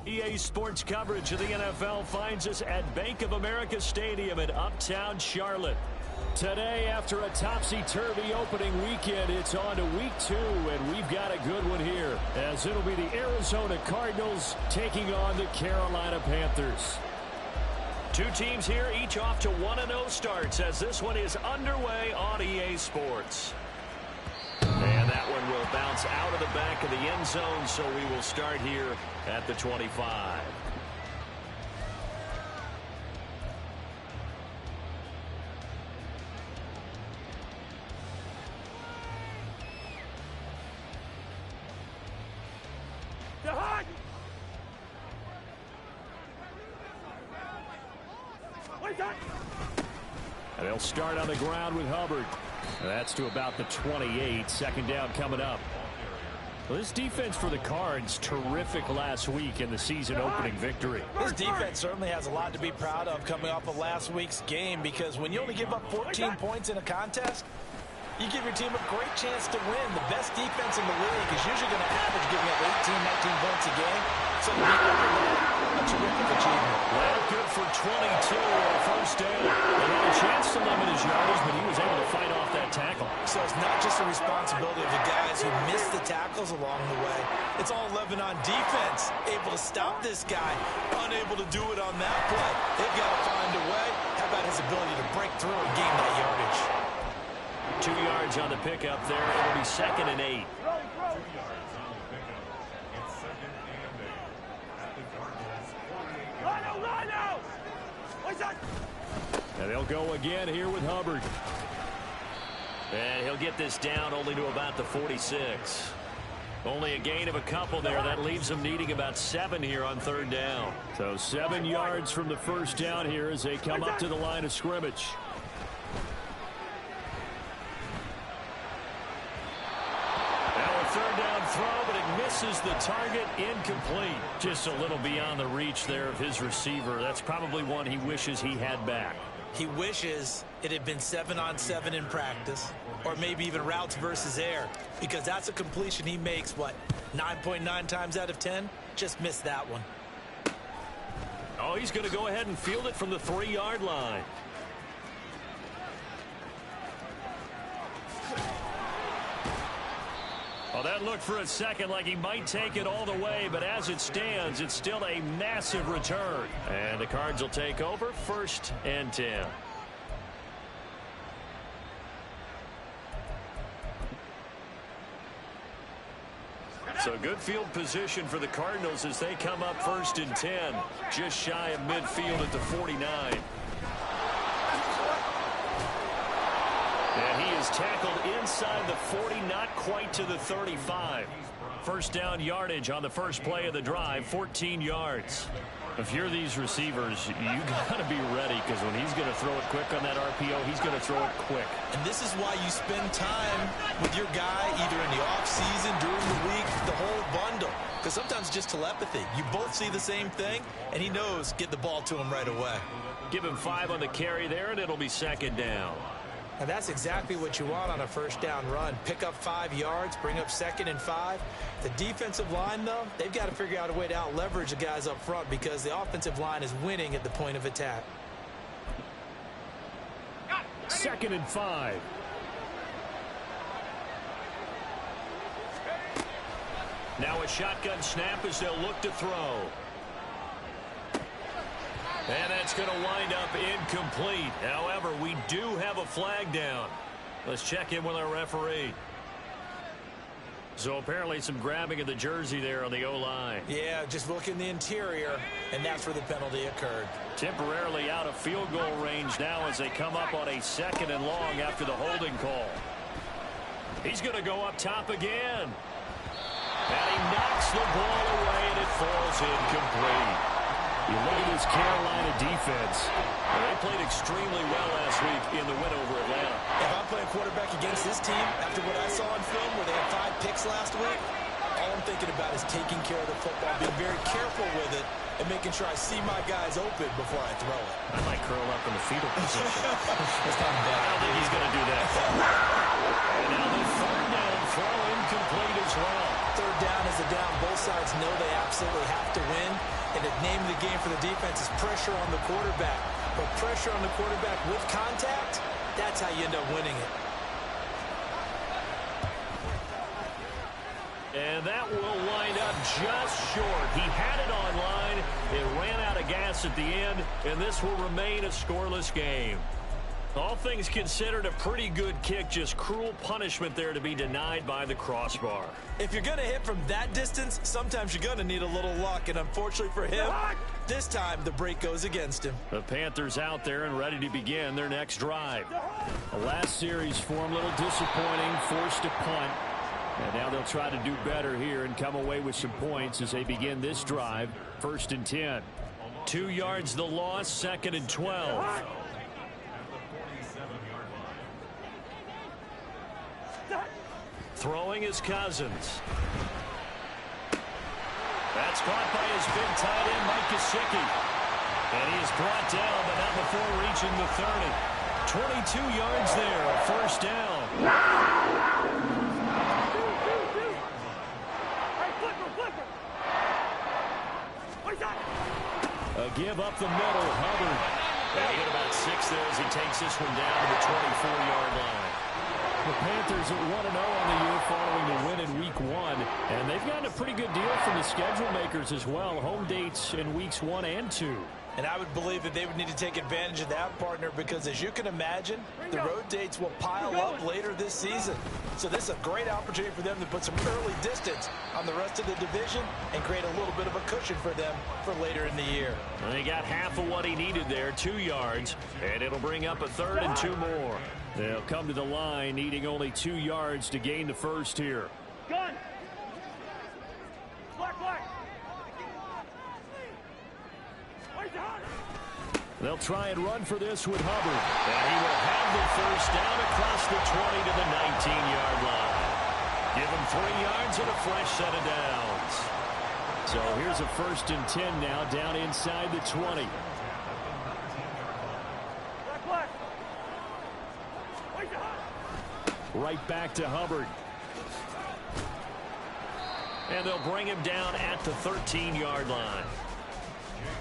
EA Sports coverage of the NFL finds us at Bank of America Stadium in Uptown Charlotte. Today, after a topsy-turvy opening weekend, it's on to week 2, and we've got a good one here, as it'll be the Arizona Cardinals taking on the Carolina Panthers. Two teams here, each off to 1-0 starts, as this one is underway on EA Sports. And that one will bounce out of the back of the end zone, so we will start here at the 25. And they'll start on the ground with Hubbard. That's to about the 28. Second down coming up. Well, this defense for the Cards, terrific last week in the season opening victory. This defense certainly has a lot to be proud of coming off of last week's game, because when you only give up 14 points in a contest, you give your team a great chance to win. The best defense in the league is usually going to average giving up 18, 19 points a game. So to be under that, a terrific achievement. Well, good for 22 on a first down. He had a chance to limit his yardage, but he was able to fight off that tackle. So it's not just the responsibility of the guys who missed the tackles along the way. It's all 11 on defense, able to stop this guy, unable to do it on that play. They've got to find a way. How about his ability to break through and gain that yardage? 2 yards on the pickup there. It'll be 2nd and 8. And they'll go again here with Hubbard. And he'll get this down only to about the 46. Only a gain of a couple there. That leaves them needing about 7 here on 3rd down. So 7 yards from the first down here as they come up to the line of scrimmage. Now a 3rd down throw, but it misses the target. Incomplete. Just a little beyond the reach there of his receiver. That's probably one he wishes he had back. He wishes it had been 7-on-7 in practice, or maybe even routes versus air, because that's a completion he makes, 9.9 times out of 10? Just missed that one. Oh, he's going to go ahead and field it from the 3-yard line. Well, that looked for a second like he might take it all the way, but as it stands, it's still a massive return. And the Cards will take over 1st and 10. So good field position for the Cardinals as they come up 1st and 10, just shy of midfield at the 49. And he is tackled inside the 40, not quite to the 35. First down yardage on the first play of the drive, 14 yards. If you're these receivers, you got to be ready, because when he's going to throw it quick on that RPO, he's going to throw it quick. And this is why you spend time with your guy either in the offseason, during the week, the whole bundle. Because sometimes it's just telepathy. You both see the same thing, and he knows, get the ball to him right away. Give him 5 on the carry there, and it'll be 2nd down. And that's exactly what you want on a first down run. Pick up 5 yards, bring up 2nd and 5. The defensive line, though, they've got to figure out a way to out-leverage the guys up front, because the offensive line is winning at the point of attack. 2nd and 5. Now a shotgun snap as they'll look to throw. And that's going to wind up incomplete. However, we do have a flag down. Let's check in with our referee. So apparently some grabbing of the jersey there on the O-line. Yeah, just look in the interior, and that's where the penalty occurred. Temporarily out of field goal range now as they come up on a 2nd and long after the holding call. He's going to go up top again. And he knocks the ball away, and it falls incomplete. You look at this Carolina defense. They played extremely well last week in the win over Atlanta. If I'm playing quarterback against this team, after what I saw on film where they had 5 picks last week, all I'm thinking about is taking care of the football, being very careful with it, and making sure I see my guys open before I throw it. I might curl up in the fetal position. That's not bad. I don't think he's going to do that. And now the 3rd down throw incomplete as well. 3rd down is a down. Both sides know they absolutely have to win. name of the game for the defense is pressure on the quarterback. But pressure on the quarterback with contact, that's how you end up winning it. And that will wind up just short. He had it on line. It ran out of gas at the end, and this will remain a scoreless game. All things considered, a pretty good kick. Just cruel punishment there to be denied by the crossbar. If you're going to hit from that distance, sometimes you're going to need a little luck. And unfortunately for him, this time the break goes against him. The Panthers out there and ready to begin their next drive. The last series for him, a little disappointing, forced a punt. And now they'll try to do better here and come away with some points as they begin this drive. 1st and 10. 2 yards the loss, 2nd and 12. Throwing is Cousins. That's caught by his big tight end, Mike Gesicki. And he is brought down, but not before reaching the 30. 22 yards there, a 1st down. A give up the middle, Hubbard. And he get about 6 there as he takes this one down to the 24-yard line. The Panthers are 1-0 on the year following the win in Week 1. And they've gotten a pretty good deal from the schedule makers as well. Home dates in Weeks 1 and 2. And I would believe that they would need to take advantage of that, partner, because as you can imagine, the road dates will pile up later this season. So this is a great opportunity for them to put some early distance on the rest of the division and create a little bit of a cushion for them for later in the year. And they got half of what he needed there, 2 yards, and it'll bring up a 3rd and 2 more. They'll come to the line needing only 2 yards to gain the first here. Gun. Black. They'll try and run for this with Hubbard. And he will have the first down across the 20 to the 19-yard line. Give him 3 yards and a fresh set of downs. So here's a 1st and 10 now down inside the 20. Black. Right back to Hubbard. And they'll bring him down at the 13-yard line.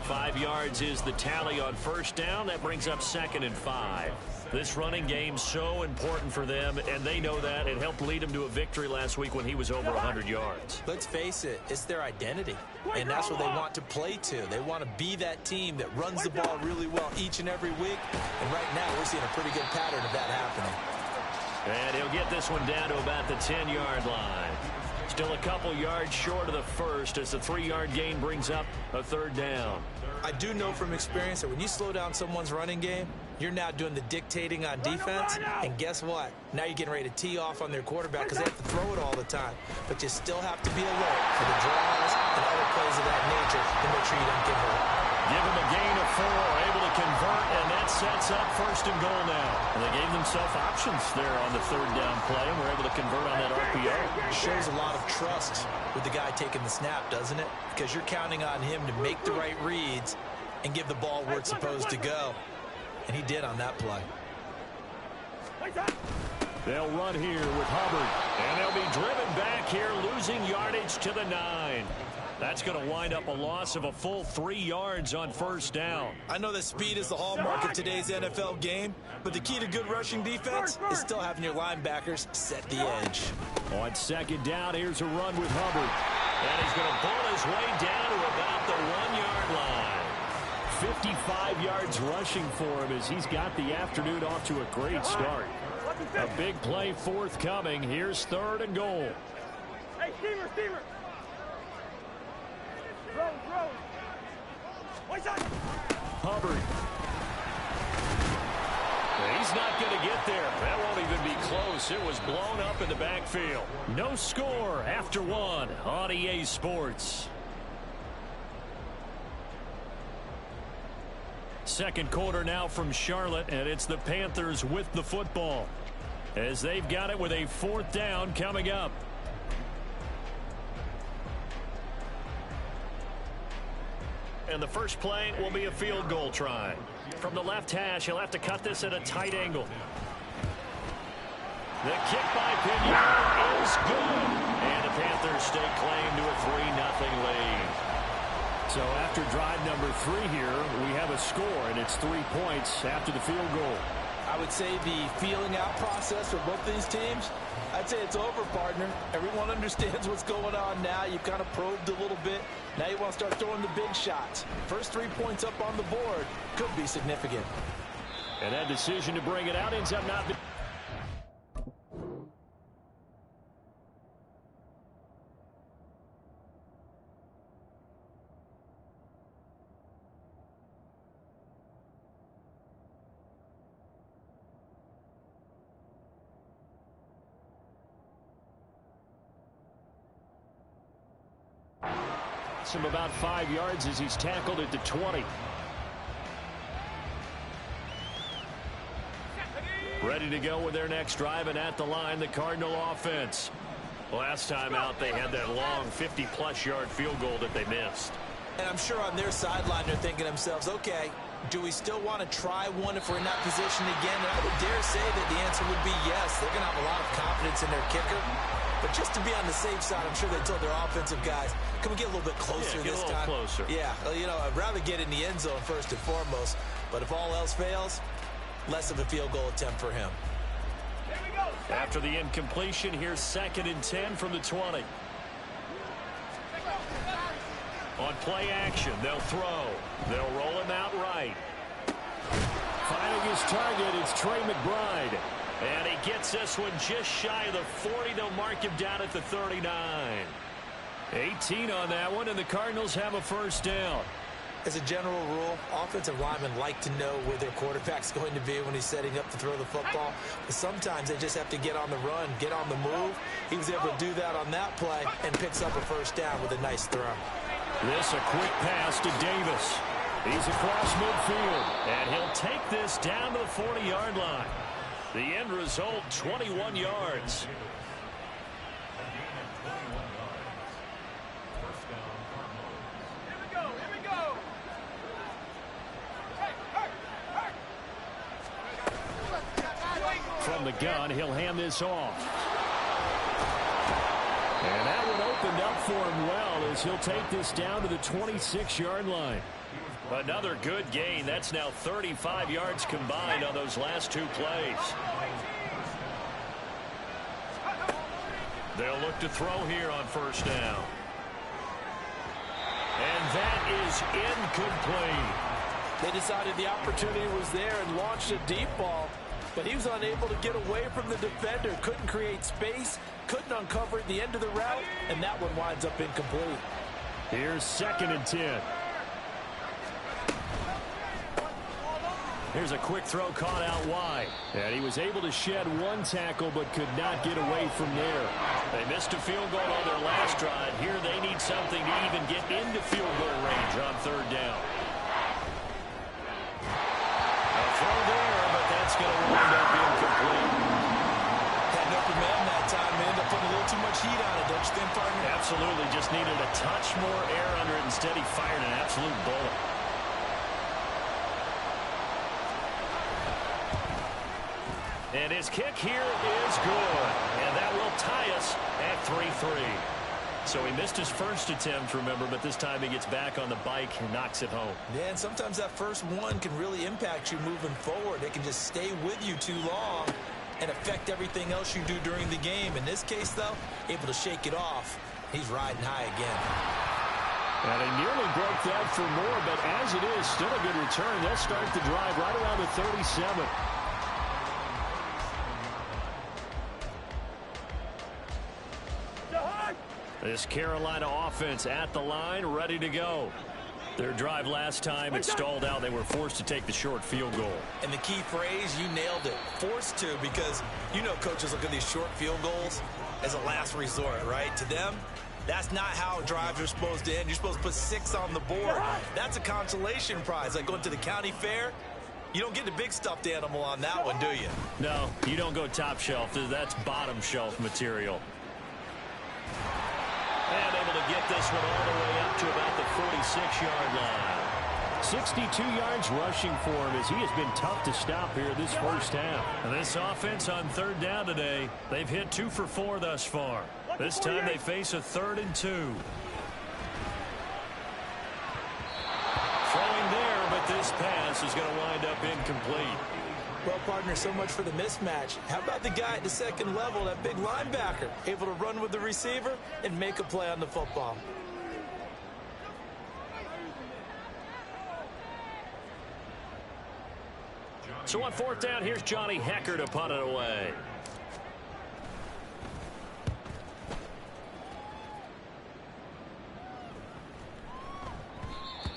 5 yards is the tally on 1st down. That brings up 2nd and 5. This running game so important for them, and they know that. It helped lead them to a victory last week when he was over 100 yards. Let's face it, it's their identity, and that's what they want to play to. They want to be that team that runs the ball really well each and every week, and right now we're seeing a pretty good pattern of that happening. And he'll get this one down to about the 10-yard line. Still a couple yards short of the first as the 3-yard gain brings up a 3rd down. I do know from experience that when you slow down someone's running game, you're now doing the dictating on defense, and guess what? Now you're getting ready to tee off on their quarterback because they have to throw it all the time. But you still have to be alert for the draws and other plays of that nature to make sure you don't get hurt. Give him a gain of 4, able to convert, and that sets up 1st and goal now. And they gave themselves options there on the 3rd down play, and were able to convert on that RPO. Shows a lot of trust with the guy taking the snap, doesn't it? Because you're counting on him to make the right reads and give the ball where it's supposed to go. And he did on that play. They'll run here with Hubbard, and they'll be driven back here, losing yardage to the 9. That's going to wind up a loss of a full 3 yards on 1st down. I know that speed is the hallmark of today's NFL game, but the key to good rushing defense is still having your linebackers set the edge. On 2nd down, here's a run with Hubbard. And he's going to pull his way down to about the 1-yard line. 55 yards rushing for him as he's got the afternoon off to a great start. A big play forthcoming. Here's 3rd and goal. Hey, Steamer. Hubbard. He's not going to get there. That won't even be close. It was blown up in the backfield. No score after 1 on EA Sports. 2nd quarter now from Charlotte, and it's the Panthers with the football as they've got it with a 4th down coming up. And the first play will be a field goal try. From the left hash, he'll have to cut this at a tight angle. The kick by Pinion is good. And the Panthers stake claim to a 3-0 lead. So after drive number 3 here, we have a score, and it's 3 points after the field goal. I would say the feeling out process for both these teams, I'd say it's over, partner. Everyone understands what's going on now. You've kind of probed a little bit. Now you want to start throwing the big shots. First 3 points up on the board could be significant. And that decision to bring it out ends up not being... him about 5 yards as he's tackled at the 20. Ready to go with their next drive, and at the line, the Cardinal offense. Last time out, they had that long 50-plus yard field goal that they missed. And I'm sure on their sideline, they're thinking to themselves, okay, do we still want to try one if we're in that position again? And I would dare say that the answer would be yes. They're going to have a lot of confidence in their kicker. But just to be on the safe side, I'm sure they told their offensive guys, can we get a little bit closer this time? Closer. Yeah, you know, I'd rather get in the end zone first and foremost. But if all else fails, less of a field goal attempt for him. After the incompletion, here's 2nd and 10 from the 20. On play action, they'll throw. They'll roll him out right. Finding his target, it's Trey McBride. And he gets this one just shy of the 40. They'll mark him down at the 39. 18 on that one, and the Cardinals have a first down. As a general rule, offensive linemen like to know where their quarterback's going to be when he's setting up to throw the football. But sometimes they just have to get on the run, get on the move. He was able to do that on that play and picks up a first down with a nice throw. This a quick pass to Davis. He's across midfield, and he'll take this down to the 40-yard line. The end result, 21 yards. From the gun, he'll hand this off. And that one opened up for him well as he'll take this down to the 26-yard line. Another good gain. That's now 35 yards combined on those last 2 plays. They'll look to throw here on first down. And that is incomplete. They decided the opportunity was there and launched a deep ball, but he was unable to get away from the defender. Couldn't create space, couldn't uncover at the end of the route, and that one winds up incomplete. Here's 2nd and 10. Here's a quick throw caught out wide. And he was able to shed 1 tackle but could not get away from there. They missed a field goal on their last drive. Here they need something to even get into field goal range on 3rd down. A throw there, but that's going to wind up incomplete. Had an open man that time, ended up putting a little too much heat on it, don't you think, partner? Absolutely, just needed a touch more air under it. Instead, he fired an absolute bullet. And his kick here is good. And that will tie us at 3-3. So he missed his first attempt, remember, but this time he gets back on the bike and knocks it home. Yeah, and sometimes that first one can really impact you moving forward. It can just stay with you too long and affect everything else you do during the game. In this case, though, able to shake it off. He's riding high again. And he nearly broke that for more, but as it is, still a good return. They'll start the drive right around the 37. This Carolina offense at the line, ready to go. Their drive last time, it stalled out. They were forced to take the short field goal. And the key phrase, you nailed it. Forced to, because you know coaches look at these short field goals as a last resort, right? To them, that's not how drives are supposed to end. You're supposed to put 6 on the board. That's a consolation prize. Like going to the county fair, you don't get the big stuffed animal on that one, do you? No, you don't go top shelf. That's bottom shelf material. And able to get this one all the way up to about the 46-yard line. 62 yards rushing for him as he has been tough to stop here this first half. And this offense on 3rd down today, they've hit 2 for 4 thus far. This time they face a 3rd and 2. this pass is going to wind up incomplete. Well, partner, so much for the mismatch. How about the guy at the second level, that big linebacker, able to run with the receiver and make a play on the football? So on fourth down, here's Johnny Hekker to punt it away.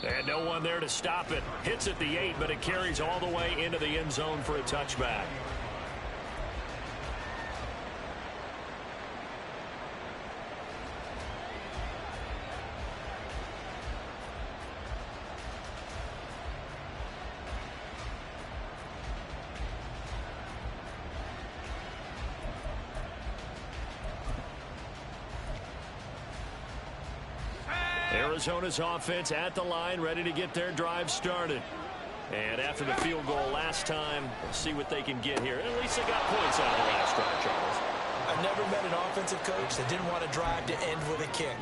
And no one there to stop it. Hits at the 8, but it carries all the way into the end zone for a touchback. Arizona's offense at the line, ready to get their drive started. And after the field goal last time, let's see what they can get here. At least they got points out of the last drive, Charles. I've never met an offensive coach that didn't want to drive to end with a kick.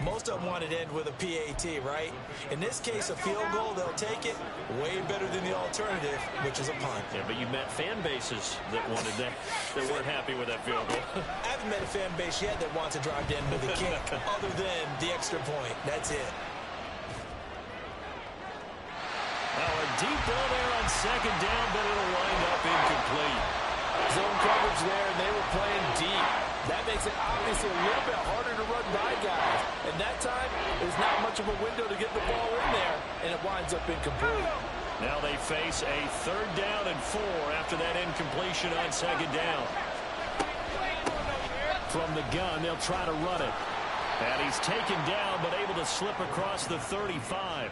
Most of them wanted to end with a PAT, right? In this case, a field goal, they'll take it. Way better than the alternative, which is a punt. Yeah, but you met fan bases that wanted that, that weren't happy with that field goal. I haven't met a fan base yet that wants to drive to end with a kick, other than the extra point. That's it. Now a deep ball there on second down, but it'll wind up incomplete. Zone coverage there, and they were playing deep. That makes it obviously a little bit harder to run by guys. And that time, there's not much of a window to get the ball in there, and it winds up incomplete. Now they face a 3rd down and 4 after that incompletion on second down. From the gun, they'll try to run it. And he's taken down, but able to slip across the 35.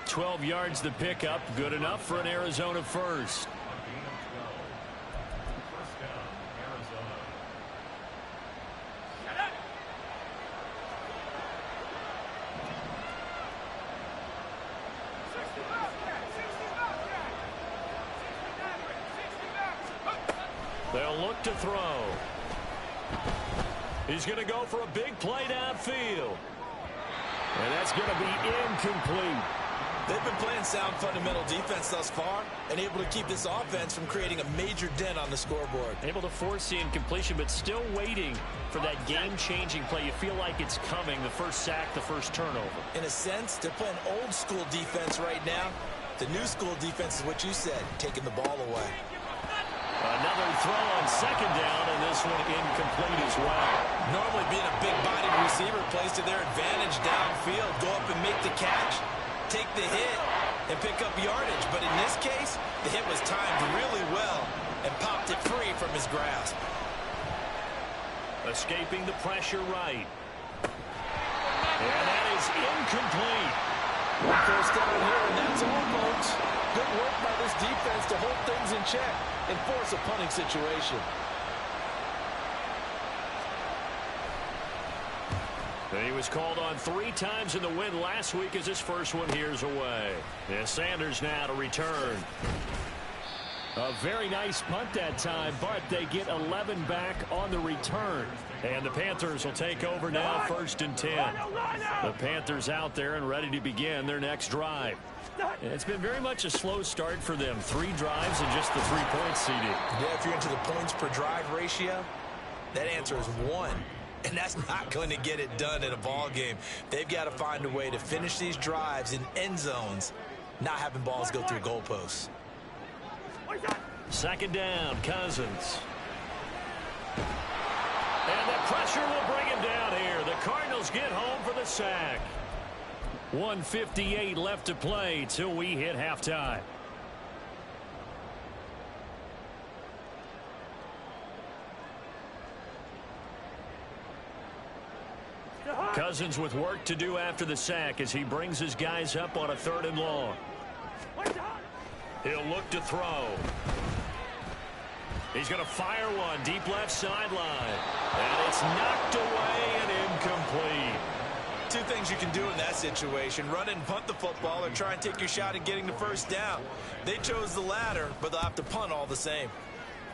12 yards to pick up, good enough for an Arizona first. They'll look to throw. He's going to go for a big play downfield. And that's going to be incomplete. They've been playing sound fundamental defense thus far and able to keep this offense from creating a major dent on the scoreboard. Able to force the incompletion, but still waiting for that game-changing play. You feel like it's coming, the first sack, the first turnover. In a sense, they're playing old-school defense right now. The new school defense is what you said, taking the ball away. Another throw on second down, and this one incomplete as well. Normally being a big-bodied receiver plays to their advantage downfield. Go up and make the catch, take the hit, and pick up yardage. But in this case, the hit was timed really well and popped it free from his grasp. Escaping the pressure right. And that is incomplete. First down here, and that's all, folks. Good work by this defense to hold things in check and force a punting situation. He was called on 3 times in the win last week as his first one here's away. And Sanders now to return. A very nice punt that time, but they get 11 back on the return. And the Panthers will take over now, 1st and 10. The Panthers out there and ready to begin their next drive. It's been very much a slow start for them. 3 drives and just the 3 points CD. Yeah, if you're into the points per drive ratio, that answer is 1. And that's not going to get it done in a ball game. They've got to find a way to finish these drives in end zones, not having balls go through goalposts. Second down, Cousins. And the pressure will bring him down here. The Cardinals get home for the sack. 1:58 left to play till we hit halftime. Cousins with work to do after the sack as he brings his guys up on a 3rd and long. He'll look to throw. He's going to fire one deep left sideline. And it's knocked away and incomplete. 2 things you can do in that situation: run and punt the football, or try and take your shot at getting the first down. They chose the latter, but they'll have to punt all the same.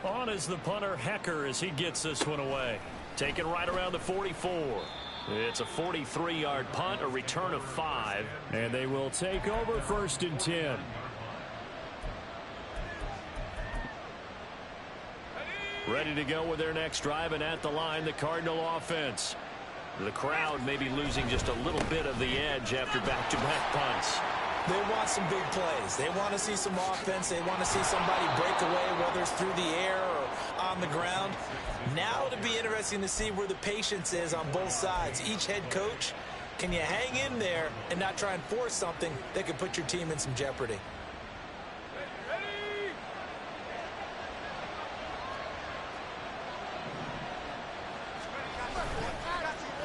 On is the punter, Hekker, as he gets this one away. Taken right around the 44. It's a 43-yard punt, a return of 5. And they will take over 1st and 10. Ready to go with their next drive, and at the line, the Cardinal offense. The crowd may be losing just a little bit of the edge after back-to-back punts. They want some big plays. They want to see some offense. They want to see somebody break away, whether it's through the air or on the ground. Now it'll be interesting to see where the patience is on both sides. Each head coach, can you hang in there and not try and force something that could put your team in some jeopardy?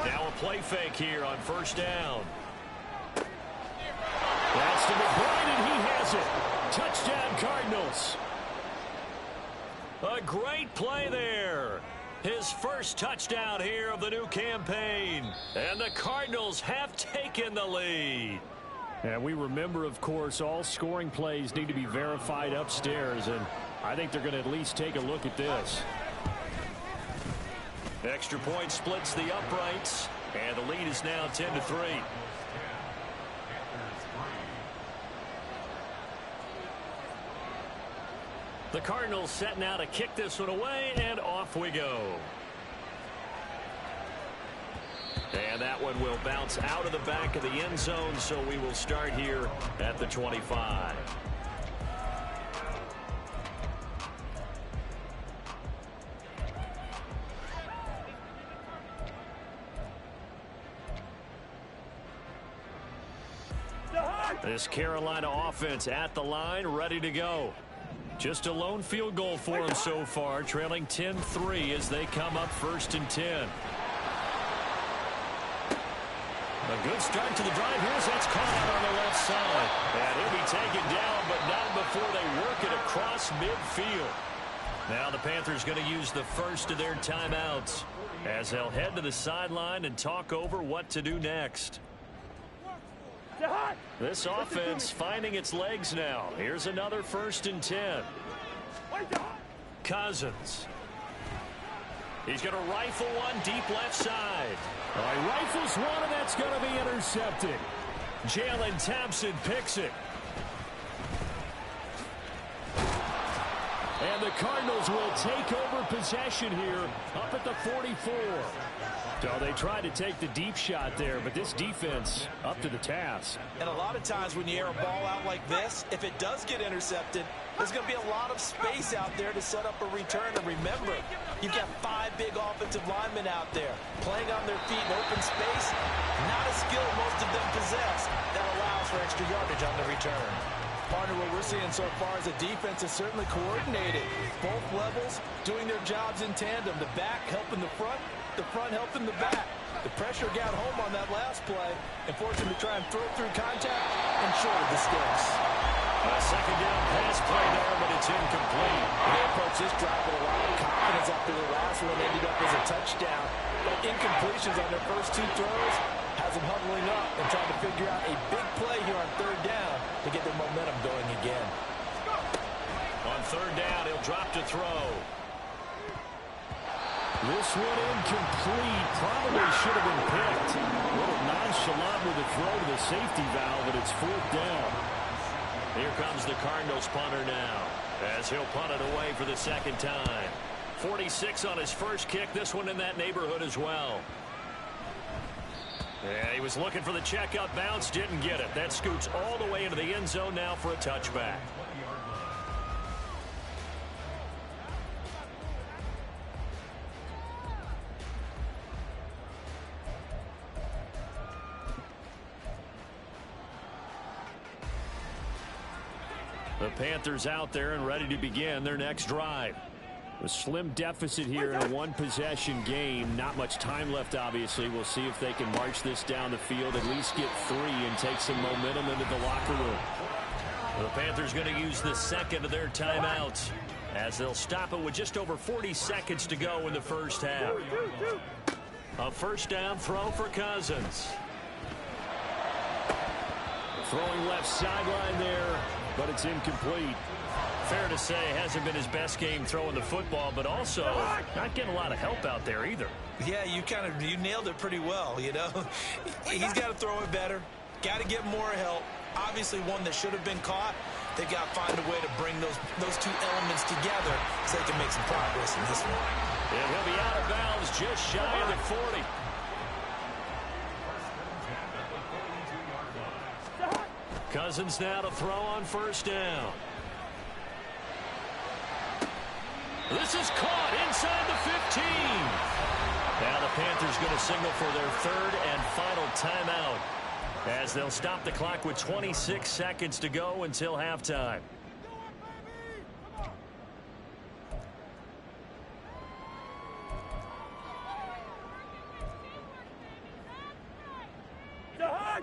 Now a play fake here on first down. That's to McBride, and he has it. Touchdown, Cardinals. A great play there. His first touchdown here of the new campaign. And the Cardinals have taken the lead. And we remember, of course, all scoring plays need to be verified upstairs. And I think they're going to at least take a look at this. Extra point splits the uprights. And the lead is now 10-3. The Cardinals setting out to kick this one away, and off we go. And that one will bounce out of the back of the end zone, so we will start here at the 25. This Carolina offense at the line, ready to go. Just a lone field goal for them so far, trailing 10-3 as they come up 1st and 10. A good start to the drive here as that's caught out on the left side. And he'll be taken down, but not before they work it across midfield. Now the Panthers going to use the first of their timeouts as they'll head to the sideline and talk over what to do next. This offense finding its legs now. Here's another 1st and 10. Cousins. He's going to rifle one deep left side. He rifles one, and that's going to be intercepted. Jalen Thompson picks it. And the Cardinals will take over possession here up at the 44. So they tried to take the deep shot there, but this defense up to the task. And a lot of times when you air a ball out like this, if it does get intercepted, there's going to be a lot of space out there to set up a return. And remember, you've got 5 big offensive linemen out there playing on their feet in open space. Not a skill most of them possess that allows for extra yardage on the return. Partner, what we're seeing so far is the defense is certainly coordinated. Both levels doing their jobs in tandem. The back helping the front helping the back. The pressure got home on that last play and forced him to try and throw through contact and shorted the sticks. A second down pass play there, but it's incomplete. They approached this drive with a lot of confidence after the last one ended up as a touchdown. But incompletions on their first 2 throws has them huddling up and trying to figure out a big play here on 3rd down to get their momentum going again. On 3rd down, he'll drop to throw. This one incomplete. Probably should have been picked. A little nonchalant with the throw to the safety valve, but it's 4th down. Here comes the Cardinals punter now, as he'll punt it away for the 2nd time. 46 on his first kick. This one in that neighborhood as well. Yeah, he was looking for the check-up bounce, didn't get it. That scoots all the way into the end zone now for a touchback. The Panthers out there and ready to begin their next drive. A slim deficit here in a 1-possession game. Not much time left, obviously. We'll see if they can march this down the field, at least get 3 and take some momentum into the locker room. The Panthers going to use the 2nd of their timeouts as they'll stop it with just over 40 seconds to go in the first half. A 1st down throw for Cousins. Throwing left sideline there, but it's incomplete. Fair to say, hasn't been his best game throwing the football, but also not getting a lot of help out there either. Yeah, you nailed it pretty well, you know. He's got to throw it better, got to get more help. Obviously one that should have been caught, They've got to find a way to bring those two elements together so they can make some progress in this one. And he'll be out of bounds just shy of the 40. Cousins now to throw on first down. This is caught inside the 15. Now the Panthers going to signal for their third and final timeout as they'll stop the clock with 26 seconds to go until halftime.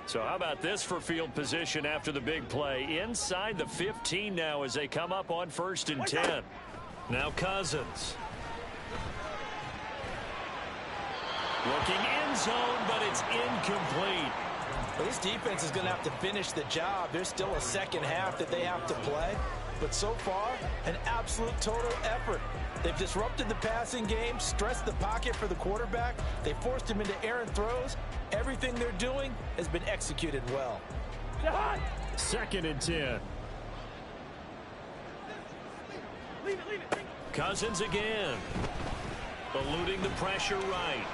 So how about this for field position after the big play? Inside the 15 now as they come up on first and 10. Now Cousins. Looking end zone, but it's incomplete. Well, this defense is going to have to finish the job. There's still a second half that they have to play. But so far, an absolute total effort. They've disrupted the passing game, stressed the pocket for the quarterback. They forced him into errant throws. Everything they're doing has been executed well. Second and 10. Leave it. Cousins again. Eluding the pressure right.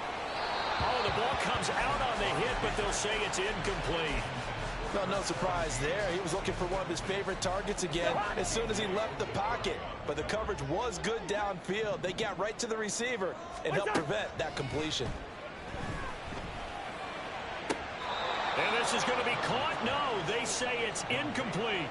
Oh, the ball comes out on the hit, but they'll say it's incomplete. Well, no surprise there. He was looking for one of his favorite targets again as soon as he left the pocket. But the coverage was good downfield. They got right to the receiver and helped prevent that completion. And this is going to be caught. No, they say it's incomplete.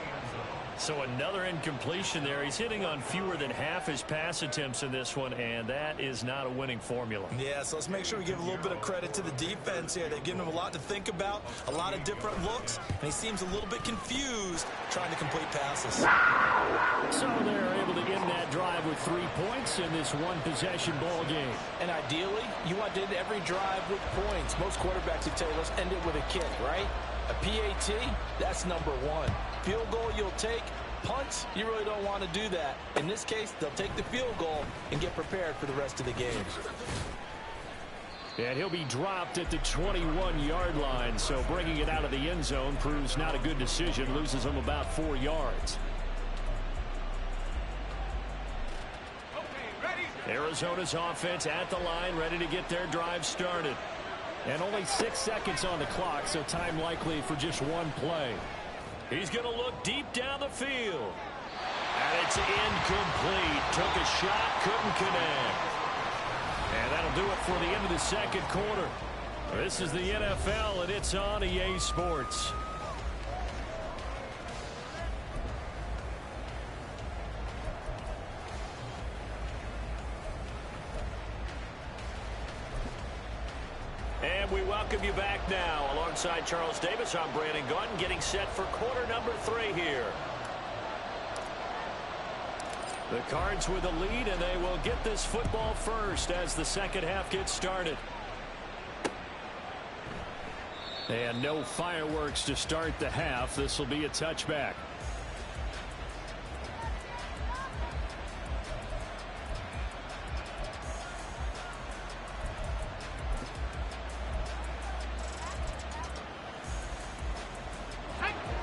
So another incompletion there. He's hitting on fewer than half his pass attempts in this one, and that is not a winning formula. Yeah, so let's make sure we give a little bit of credit to the defense here. They've given him a lot to think about, a lot of different looks, and he seems a little bit confused trying to complete passes. So they're able to end that drive with 3 points in this one-possession ball game. And ideally, you want to end every drive with points. Most quarterbacks would tell you, let's end it with a kick, right? A PAT, that's number one. Field goal you'll take. Punts, you really don't want to do that. In this case, they'll take the field goal and get prepared for the rest of the game. And he'll be dropped at the 21-yard line, so bringing it out of the end zone proves not a good decision. Loses him about 4 yards. Arizona's offense at the line, ready to get their drive started. And only 6 seconds on the clock, so time likely for just one play. He's going to look deep down the field. And it's incomplete. Took a shot, couldn't connect. And that'll do it for the end of the second quarter. This is the NFL, and it's on EA Sports. And we welcome you back now. Alongside Charles Davis, I'm Brandon Gaudin, getting set for quarter number 3 here. The Cards with a lead, and they will get this football first as the second half gets started. And no fireworks to start the half. This will be a touchback.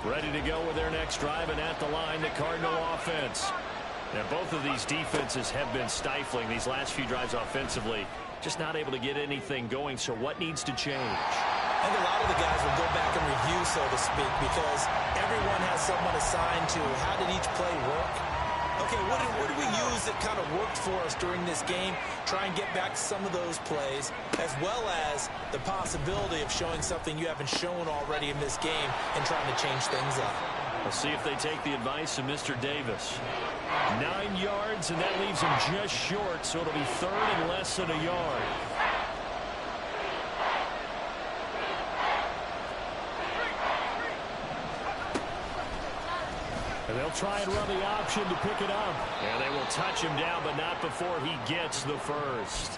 Ready to go with their next drive, and at the line, the Cardinal offense. Now, both of these defenses have been stifling these last few drives offensively. Just not able to get anything going, so what needs to change? I think a lot of the guys will go back and review, so to speak, because everyone has someone assigned to how did each play work. Okay, what did we use that kind of worked for us during this game? Try and get back to some of those plays, as well as the possibility of showing something you haven't shown already in this game and trying to change things up. We'll see if they take the advice of Mr. Davis. 9 yards, and that leaves him just short, so it'll be third and less than a yard. And they'll try and run the option to pick it up. And they will touch him down, but not before he gets the first.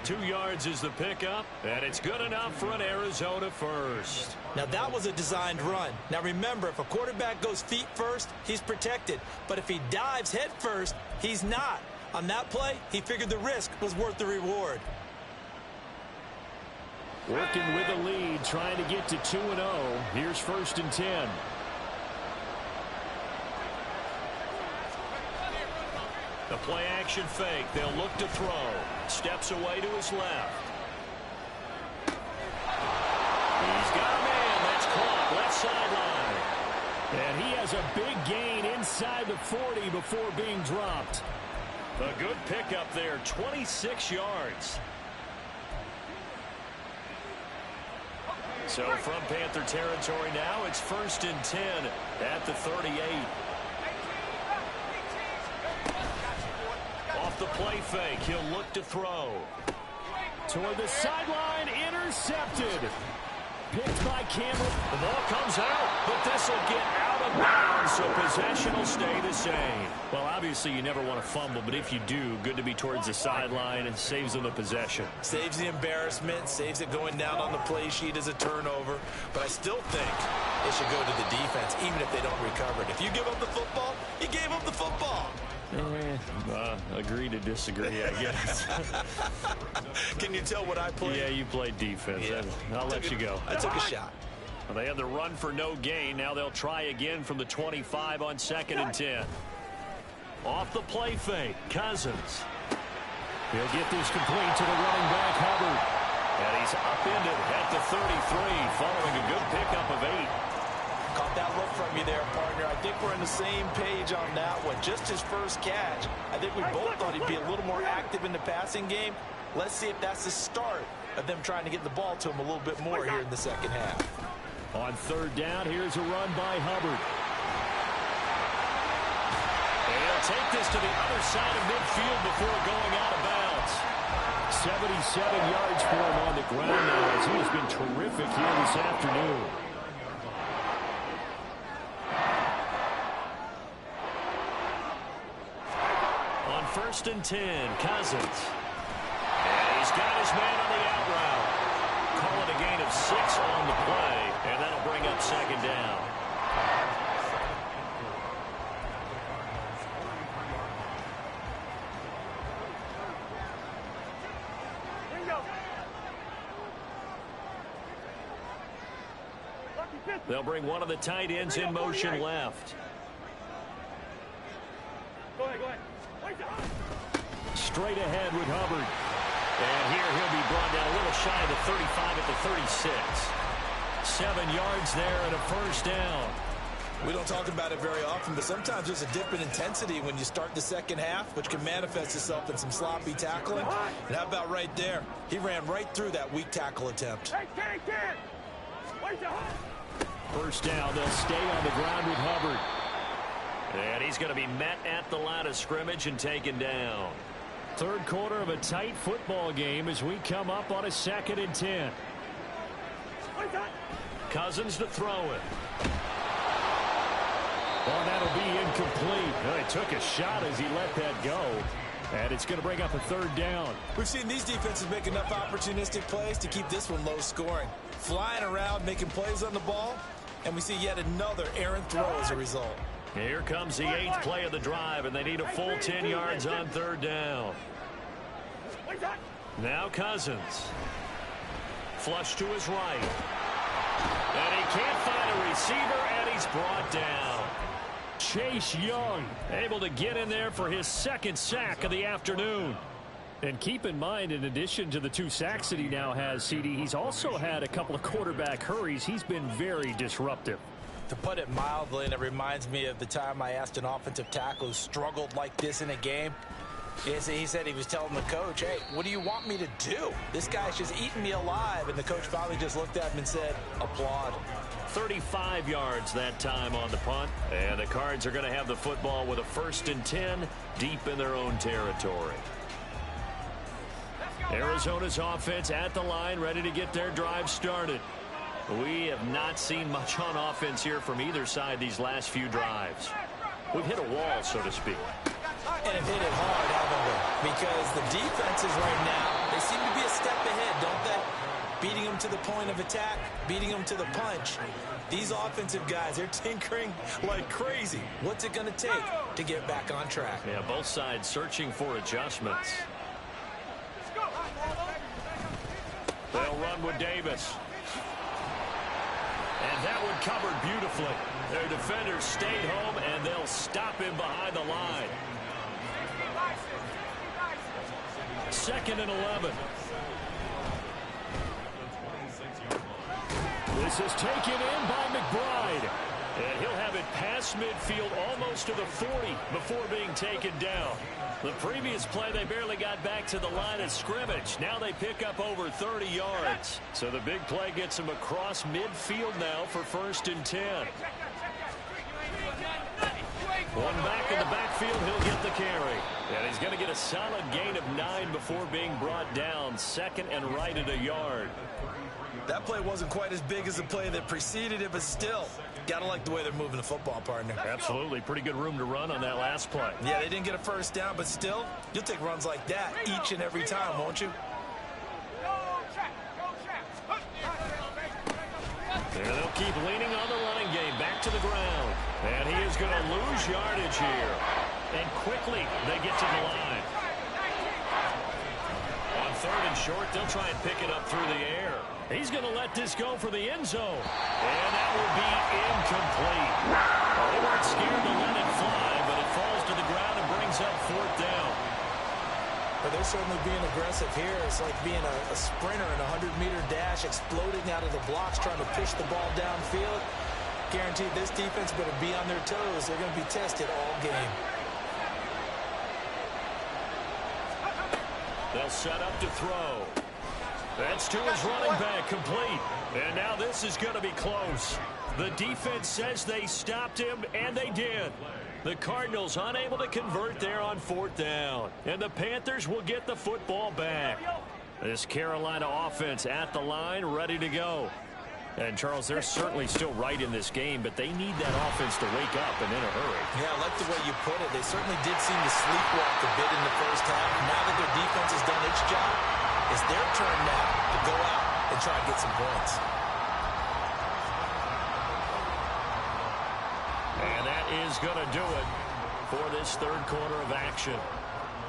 2 yards is the pickup, and it's good enough for an Arizona first. Now, that was a designed run. Now, remember, if a quarterback goes feet first, he's protected. But if he dives head first, he's not. On that play, he figured the risk was worth the reward. Working with a lead, trying to get to 2-0. Here's first and 10. The play action fake. They'll look to throw. Steps away to his left. He's got a man. That's caught. Left sideline. And he has a big gain inside the 40 before being dropped. A good pickup there. 26 yards. So from Panther territory now, it's 1st and 10 at the 38. Off the play fake, he'll look to throw. Toward the sideline, intercepted. Picked by Cameron. The ball comes out, but this will get out of bounds, so possession will stay the same. Well, obviously you never want to fumble, but if you do, good to be towards the sideline and saves them the possession. Saves the embarrassment, saves it going down on the play sheet as a turnover. But I still think it should go to the defense, even if they don't recover it. If you give up the football, you gave up the football. Agree to disagree, I guess. Can you tell what I played? Yeah, you played defense. Yeah. I'll let you go. I took a shot. Well, they had the run for no gain. Now they'll try again from the 25 on 2nd and 10. Off the play fake, Cousins. He'll get this complete to the running back, Hubbard. And he's upended at the 33, following a good pickup of 8. Caught that look from you there, partner. I think we're on the same page on that one. Just his first catch. I think we both thought he'd be a little more active in the passing game. Let's see if that's the start of them trying to get the ball to him a little bit more here in the second half. On 3rd down, here's a run by Hubbard. And he'll take this to the other side of midfield before going out of bounds. 77 yards for him on the ground now, as he has been terrific here this afternoon. On 1st and 10, Cousins. And he's got his man on the out route. Call it a gain of 6 on the play, and that'll bring up 2nd down. They'll bring one of the tight ends in motion left. Go ahead. Straight ahead with Hubbard. And here he'll be brought down a little shy of the 35 at the 36. 7 yards there and a 1st down. We don't talk about it very often, but sometimes there's a dip in intensity when you start the second half, which can manifest itself in some sloppy tackling. And how about right there? He ran right through that weak tackle attempt. First down, they'll stay on the ground with Hubbard. And he's going to be met at the line of scrimmage and taken down. 3rd quarter of a tight football game as we come up on a 2nd and 10. Cousins to throw it. Well, that'll be incomplete. Well, he took a shot as he let that go. And it's going to bring up a 3rd down. We've seen these defenses make enough opportunistic plays to keep this one low scoring. Flying around, making plays on the ball. And we see yet another errant throw as a result. Here comes the 8th play of the drive, and they need a full 10 yards on 3rd down. Now Cousins. Flush to his right. And he can't find a receiver, and he's brought down. Chase Young able to get in there for his 2nd sack of the afternoon. And keep in mind, in addition to the 2 sacks that he now has, CD, he's also had a couple of quarterback hurries. He's been very disruptive. To put it mildly, and it reminds me of the time I asked an offensive tackle who struggled like this in a game. He said he was telling the coach, hey, what do you want me to do? This guy's just eating me alive. And the coach finally just looked at him and said, applaud. 35 yards that time on the punt. And the Cards are going to have the football with a 1st and 10 deep in their own territory. Arizona's offense at the line, ready to get their drive started. We have not seen much on offense here from either side these last few drives. We've hit a wall, so to speak. And have hit it hard, haven't we? Because the defenses right now, they seem to be a step ahead, don't they? Beating them to the point of attack, beating them to the punch. These offensive guys, they're tinkering like crazy. What's it going to take to get back on track? Yeah, both sides searching for adjustments. They'll run with Davis. And that one covered beautifully. Their defenders stayed home, and they'll stop him behind the line. 2nd and 11. This is taken in by McBride. And he'll have it past midfield almost to the 40 before being taken down. The previous play, they barely got back to the line of scrimmage. Now they pick up over 30 yards. So the big play gets them across midfield now for 1st and 10. One back in the backfield, he'll get the carry. And he's going to get a solid gain of 9 before being brought down. 2nd and right at a yard. That play wasn't quite as big as the play that preceded it, but still, gotta like the way they're moving the football, partner. Absolutely. Pretty good room to run on that last play. Yeah, they didn't get a first down, but still, you'll take runs like that each and every time, won't you? There they'll keep leaning on the running game. Back to the ground. And he is going to lose yardage here. And quickly, they get to the line. On 3rd and short, they'll try and pick it up through the air. He's going to let this go for the end zone. And that will be incomplete. Well, they weren't scared to let it fly, but it falls to the ground and brings up 4th down. But they're certainly being aggressive here. It's like being a sprinter in a 100-meter dash, exploding out of the blocks, trying to push the ball downfield. Guaranteed this defense better be on their toes. They're going to be tested all game. They'll set up to throw. That's to his running back, complete. And now this is going to be close. The defense says they stopped him, and they did. The Cardinals unable to convert there on 4th down. And the Panthers will get the football back. This Carolina offense at the line, ready to go. And, Charles, they're certainly still right in this game, but they need that offense to wake up and in a hurry. Yeah, I like the way you put it. They certainly did seem to sleepwalk a bit in the first half. Now that their defense has done its job, it's their turn now to go out and try and get some points. And that is going to do it for this 3rd quarter of action.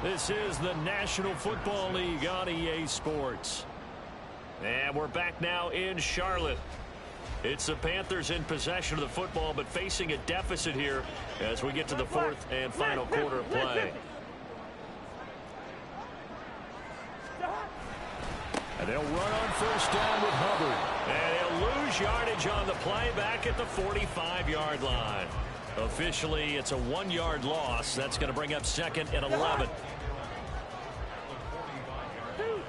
This is the National Football League on EA Sports. And we're back now in Charlotte. It's the Panthers in possession of the football, but facing a deficit here as we get to the 4th and final quarter of play. And they'll run on 1st down with Hubbard. And he'll lose yardage on the play back at the 45-yard line. Officially, it's a 1-yard loss. That's going to bring up 2nd and 11. Two.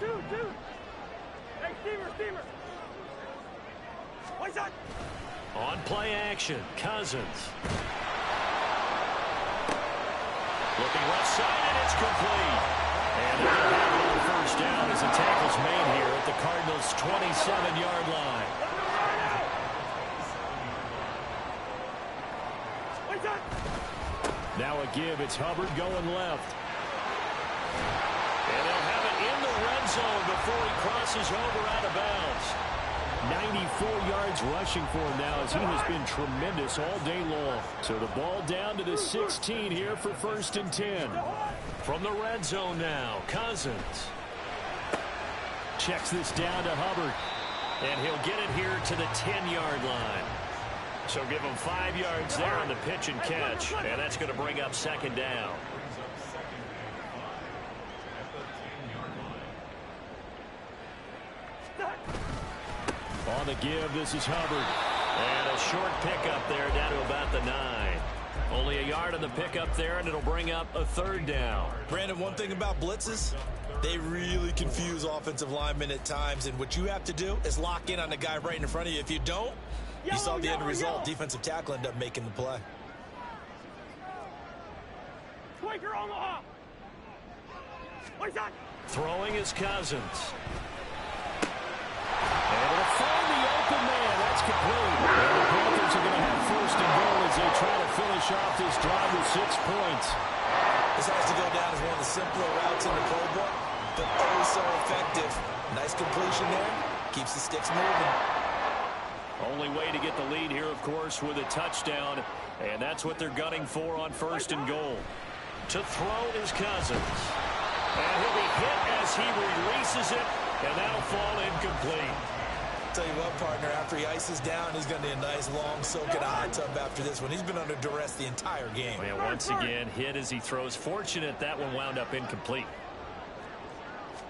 Hey, Steamer. What's that? On play action, Cousins. Looking left side, and it's complete. And they'll have it on 1st down as the tackle's made here at the Cardinals' 27-yard line. What's that? Now a give, it's Hubbard going left. And they'll have it in the red zone before he crosses over out of bounds. 94 yards rushing for him now as he has been tremendous all day long. So the ball down to the 16 here for 1st and 10. From the red zone now, Cousins. Checks this down to Hubbard. And he'll get it here to the 10-yard line. So give him 5 yards there on the pitch and catch. And that's going to bring up 2nd down. On the give, this is Hubbard. And a short pickup there down to about the 9. Only a yard on the pickup there, and it'll bring up a 3rd down. Brandon, one thing about blitzes, they really confuse offensive linemen at times, and what you have to do is lock in on the guy right in front of you. If you don't, you saw the end result. Defensive tackle ended up making the play. Quaker Omaha. What's that? Throwing is Cousins. And it'll find the open man. That's complete. And the Panthers are going to have 1st and goal as they try to finish off this drive with 6 points. This has to go down as one of the simpler routes in the playbook, but oh so effective. Nice completion there. Keeps the sticks moving. Only way to get the lead here, of course, with a touchdown. And that's what they're gunning for on 1st and goal. To throw is Cousins. And he'll be hit as he releases it. And that'll fall incomplete. Tell you what, partner, after he ices down, he's going to need a nice long soak in a hot tub after this one. He's been under duress the entire game. And once again, hit as he throws. Fortunate that one wound up incomplete.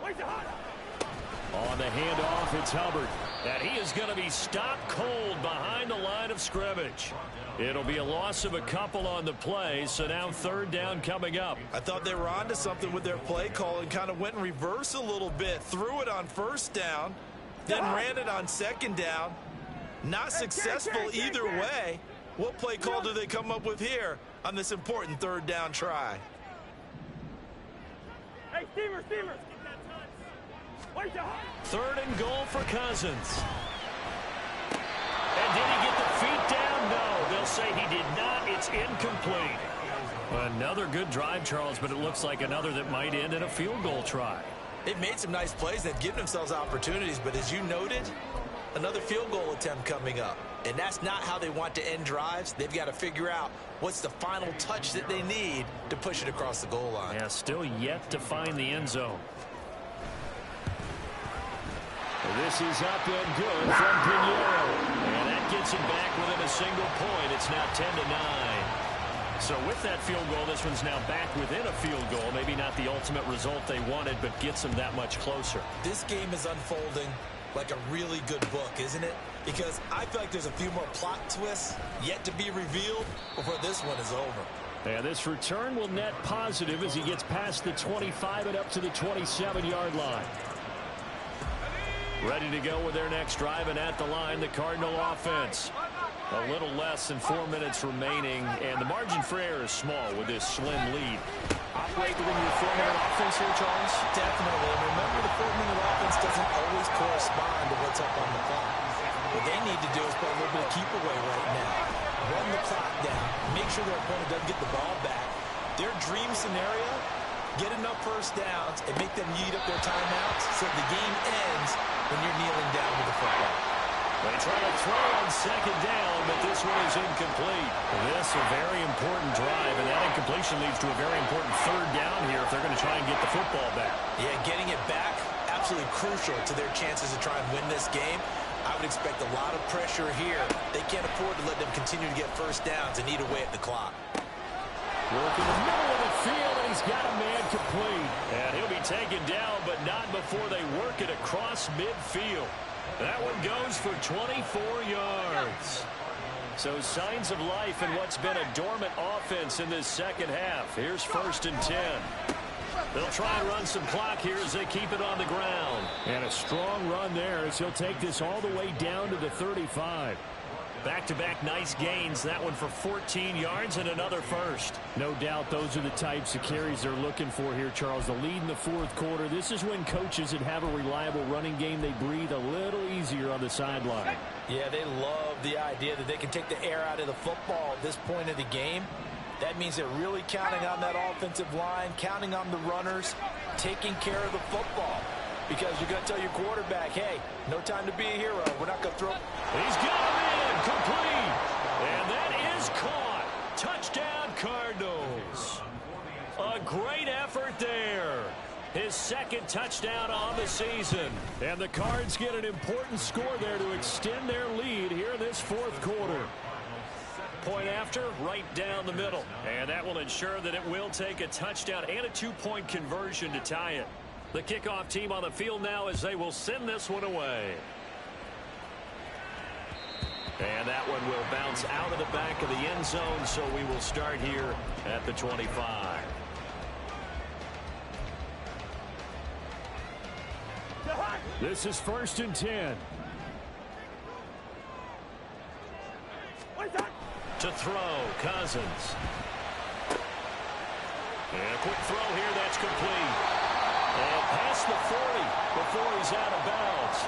On the handoff, it's Hubbard. And he is going to be stopped cold behind the line of scrimmage. It'll be a loss of a couple on the play, so now third down coming up. I thought they were onto something with their play call and kind of went in reverse a little bit. Threw it on first down, then ran it on second down. Not successful either way. What play call do they come up with here on this important third down try? Hey, Steamer! Third and goal for Cousins. And did he get the feet down? No, they'll say he did not. It's incomplete. Another good drive, Charles, but it looks like another that might end in a field goal try. They've made some nice plays. They've given themselves opportunities, but as you noted, another field goal attempt coming up. And that's not how they want to end drives. They've got to figure out what's the final touch that they need to push it across the goal line. Yeah, still yet to find the end zone. This is up and good from Pinheiro. And that gets him back within a single point. It's now 10-9. So with that field goal, this one's now back within a field goal. Maybe not the ultimate result they wanted, but gets them that much closer. This game is unfolding like a really good book, isn't it? Because I feel like there's a few more plot twists yet to be revealed before this one is over. And this return will net positive as he gets past the 25 and up to the 27-yard line. Ready to go with their next drive, and at the line, the Cardinal offense. A little less than 4 minutes remaining, and the margin for error is small with this slim lead. Operate within your 4-minute offense here, Charles? Definitely. And remember, the 4-minute offense doesn't always correspond to what's up on the clock. What they need to do is play a little bit of keep away right now. Run the clock down. Make sure their opponent doesn't get the ball back. Their dream scenario, get enough first downs and make them eat up their timeouts so the game ends when you're kneeling down with the football. They try to throw on second down, but this one is incomplete. This a very important drive, and that incompletion leads to a very important third down here if they're going to try and get the football back. Yeah, getting it back, absolutely crucial to their chances to try and win this game. I would expect a lot of pressure here. They can't afford to let them continue to get first downs and eat away at the clock. Work in the middle of the field, and he's got a man complete. And he'll be taken down, but not before they work it across midfield. That one goes for 24 yards. So signs of life in what's been a dormant offense in this second half. Here's 1st and 10. They'll try and run some clock here as they keep it on the ground. And a strong run there as he'll take this all the way down to the 35. Back-to-back nice gains. That one for 14 yards and another first. No doubt those are the types of carries they're looking for here, Charles. The lead in the fourth quarter. This is when coaches that have a reliable running game, they breathe a little easier on the sideline. Yeah, they love the idea that they can take the air out of the football at this point of the game. That means they're really counting on that offensive line, counting on the runners, taking care of the football. Because you're going to tell your quarterback, hey, no time to be a hero. We're not going to throw. He's got him in, complete. And that is caught. Touchdown, Cardinals. A great effort there. His second touchdown on the season. And the Cards get an important score there to extend their lead here in this fourth quarter. Point after, right down the middle. And that will ensure that it will take a touchdown and a 2-point conversion to tie it. The kickoff team on the field now as they will send this one away. And that one will bounce out of the back of the end zone, so we will start here at the 25. This is 1st and 10. To throw, Cousins. And a quick throw here, that's complete. And past the 40 before he's out of bounds.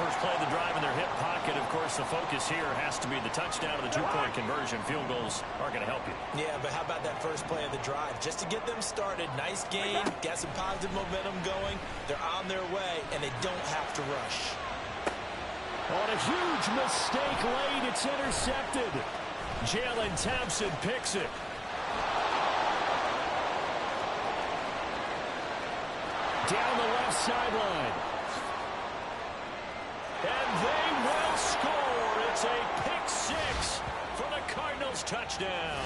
First play of the drive in their hip pocket. Of course, the focus here has to be the touchdown and the 2-point conversion. Field goals are going to help you. Yeah, but how about that first play of the drive? Just to get them started. Nice game. Got some positive momentum going. They're on their way, and they don't have to rush. On a huge mistake late, it's intercepted. Jalen Thompson picks it. Down the left sideline. And they will score. It's a pick six for the Cardinals touchdown.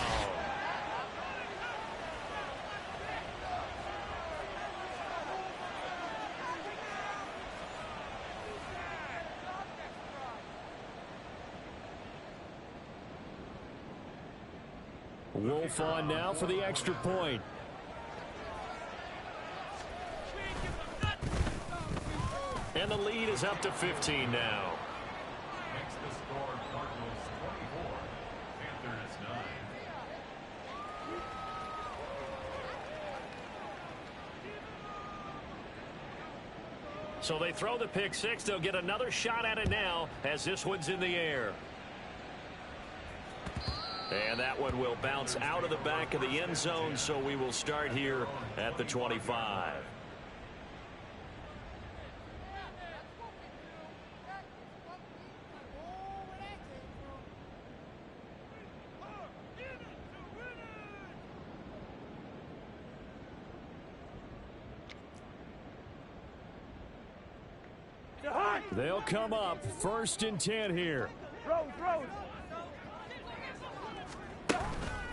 Wolf on now for the extra point. And the lead is up to 15 now. Next to score, Cardinals 24, Panthers 9. So they throw the pick six. They'll get another shot at it now as this one's in the air. And that one will bounce out of the back of the end zone, so we will start here at the 25. They'll come up 1st and 10 here. Throws.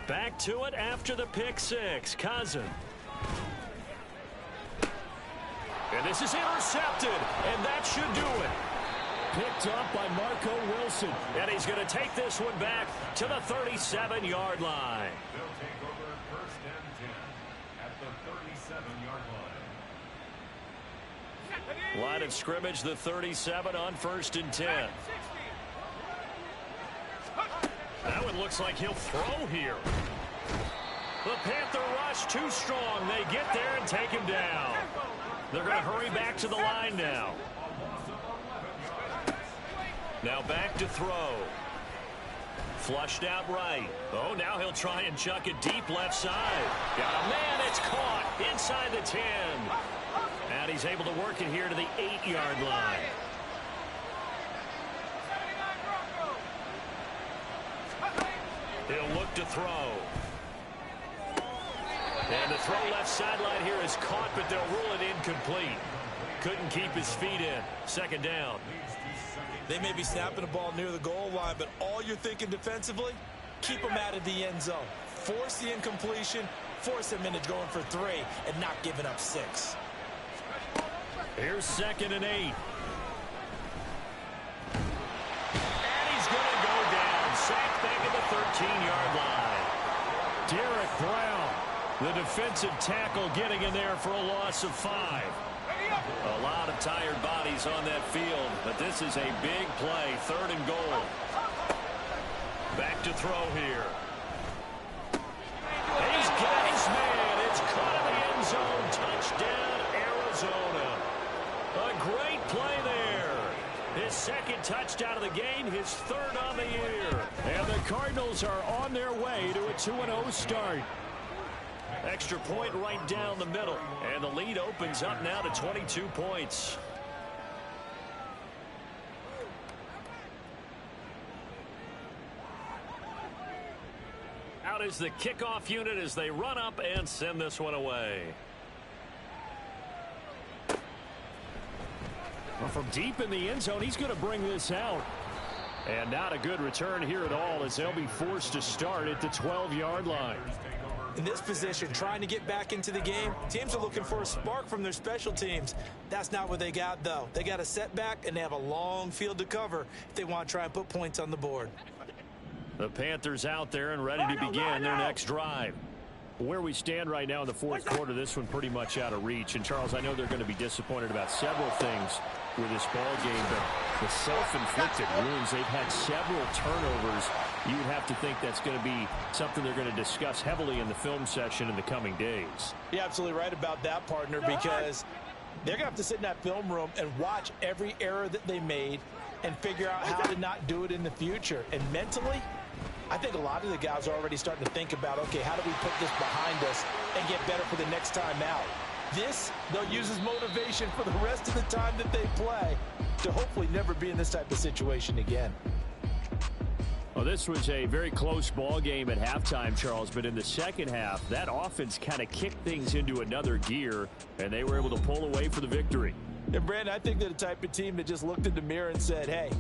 Back to it after the pick six. Cousin. And this is intercepted, and that should do it. Picked up by Marco Wilson. And he's going to take this one back to the 37-yard line. They'll take over 1st and 10 at the 37-yard line. Line of scrimmage, the 37 on 1st and 10. That one looks like he'll throw here. The Panther rush too strong. They get there and take him down. They're going to hurry back to the line now. Now back to throw. Flushed out right. Oh, now he'll try and chuck it deep left side. Got a man. It's caught inside the 10. And he's able to work it here to the 8-yard line. He'll look to throw. And the throw left sideline here is caught, but they'll rule it incomplete. Couldn't keep his feet in. 2nd down. They may be snapping the ball near the goal line, but all you're thinking defensively, keep them out of the end zone. Force the incompletion, force them into going for 3, and not giving up 6. Here's 2nd and 8. And he's going to go down. Sacked back at the 13-yard line. Derek Brown, the defensive tackle, getting in there for a loss of 5. A lot of tired bodies on that field, but this is a big play. 3rd and goal. Back to throw here. He's got his man. It's caught in the end zone. Touchdown, Arizona. A great play there. His 2nd touchdown of the game, his 3rd on the year. And the Cardinals are on their way to a 2-0 start. Extra point right down the middle. And the lead opens up now to 22 points. Out is the kickoff unit as they run up and send this one away. Well, from deep in the end zone, he's going to bring this out. And not a good return here at all as they'll be forced to start at the 12-yard line. In this position, trying to get back into the game, teams are looking for a spark from their special teams. That's not what they got, though. They got a setback, and they have a long field to cover if they want to try and put points on the board. The Panthers out there and ready to begin their next drive. Where we stand right now in the 4th quarter, this one pretty much out of reach. And, Charles, I know they're going to be disappointed about several things with this ball game, but the self-inflicted wounds, they've had several turnovers. You'd have to think that's going to be something they're going to discuss heavily in the film session in the coming days. You're absolutely right about that, partner, because they're going to have to sit in that film room and watch every error that they made and figure out how to not do it in the future. And mentally, I think a lot of the guys are already starting to think about, okay, how do we put this behind us and get better for the next time out? This, they'll use as motivation for the rest of the time that they play to hopefully never be in this type of situation again. Well, this was a very close ball game at halftime, Charles, but in the 2nd half, that offense kind of kicked things into another gear, and they were able to pull away for the victory. And Brandon, I think they're the type of team that just looked in the mirror and said, hey,